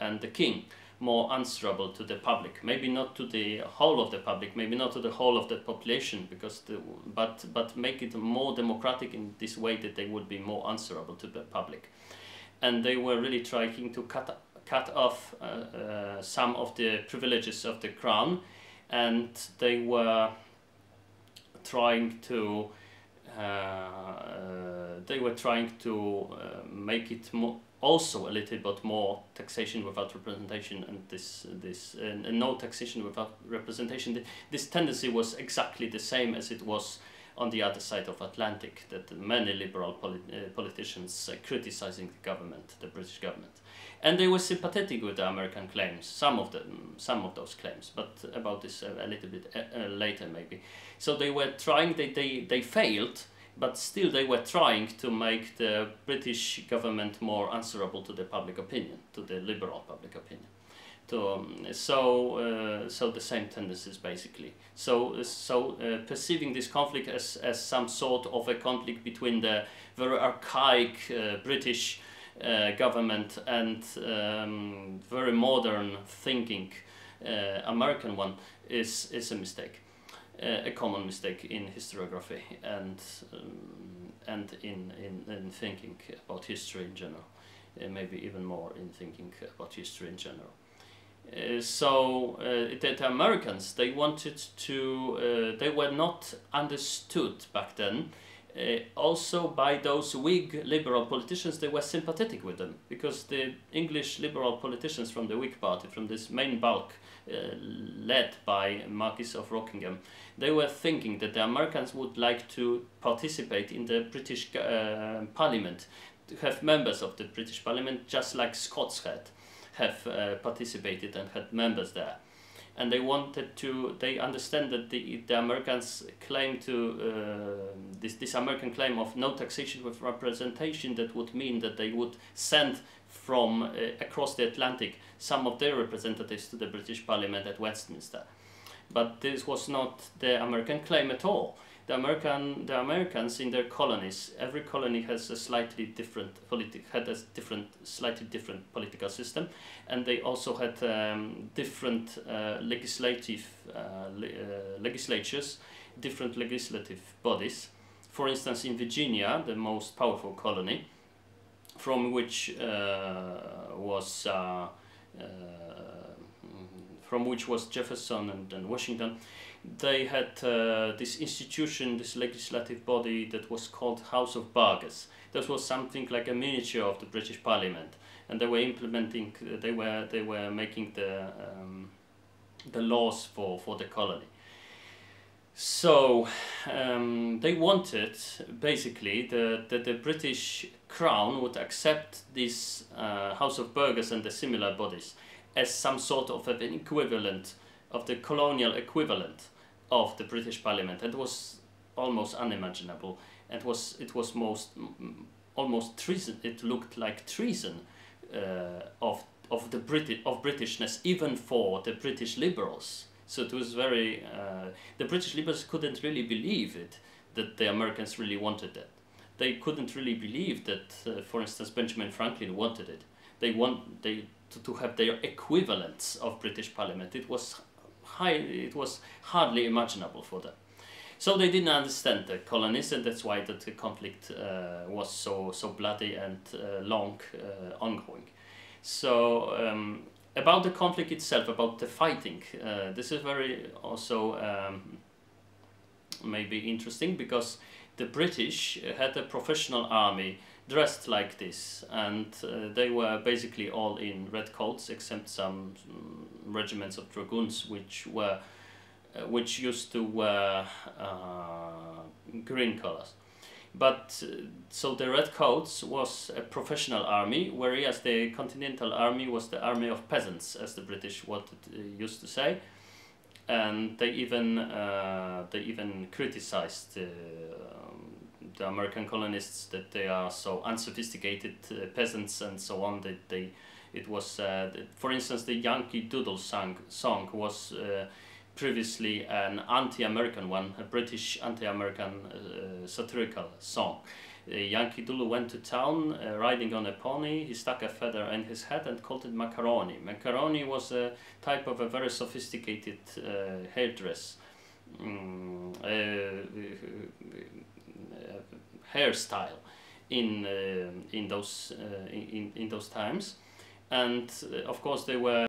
and the king more answerable to the public. Maybe not to the whole of the public, maybe not to the whole of the population, because but make it more democratic in this way that they would be more answerable to the public. And they were really trying to cut off some of the privileges of the crown, and they were trying to make it more, also a little bit more taxation without representation, and no taxation without representation. This tendency was exactly the same as it was on the other side of Atlantic, that many liberal politicians criticizing the government, the British government, and they were sympathetic with the American claims, some of those claims, but about this a little bit later maybe. So they were trying, they failed, but still they were trying to make the British government more answerable to the public opinion, to the liberal public opinion. So the same tendencies basically. So perceiving this conflict as some sort of a conflict between the very archaic British government and very modern thinking American one is a mistake. A common mistake in historiography and in thinking about history in general, maybe even more in thinking about history in general. The Americans, they wanted to, they were not understood back then. Also by those Whig liberal politicians, they were sympathetic with them, because the English liberal politicians from the Whig party, from this main bulk led by Marquis of Rockingham, they were thinking that the Americans would like to participate in the British Parliament, to have members of the British Parliament, just like Scots have participated and had members there. And they wanted to, they understand that the Americans claim to, this American claim of no taxation with representation, that would mean that they would send from across the Atlantic some of their representatives to the British Parliament at Westminster. But this was not the American claim at all. The Americans in their colonies, every colony has a slightly different slightly different political system, and they also had different legislatures, different legislative bodies. For instance, in Virginia, the most powerful colony, from which was Jefferson and Washington, they had this institution, this legislative body that was called House of Burghers. That was something like a miniature of the British Parliament, and they were implementing, they were making the laws for the colony. So they wanted basically that the British Crown would accept this House of Burghers and the similar bodies as some sort of an equivalent of the colonial equivalent of the British Parliament. It was almost unimaginable. It was almost treason. It looked like treason of Britishness, even for the British liberals. So it was very the British liberals couldn't really believe it, that the Americans really wanted that. They couldn't really believe that, for instance, Benjamin Franklin wanted it. To have their equivalents of British Parliament. It was hardly imaginable for them. So they didn't understand the colonies, and that's why the conflict was so bloody and long ongoing. So about the conflict itself, about the fighting, this is very also maybe interesting, because the British had a professional army dressed like this, and they were basically all in red coats, except some regiments of dragoons which used to wear green colors. But so the red coats was a professional army, whereas the Continental Army was the army of peasants, as the British used to say, and they even criticized the American colonists that they are so unsophisticated peasants and so on. It was, for instance, the Yankee Doodle song was previously an anti-American one, a British anti-American satirical song. Yankee Doodle went to town riding on a pony. He stuck a feather in his hat and called it macaroni. Macaroni was a type of a very sophisticated hairdress hairstyle in those times, and of course they were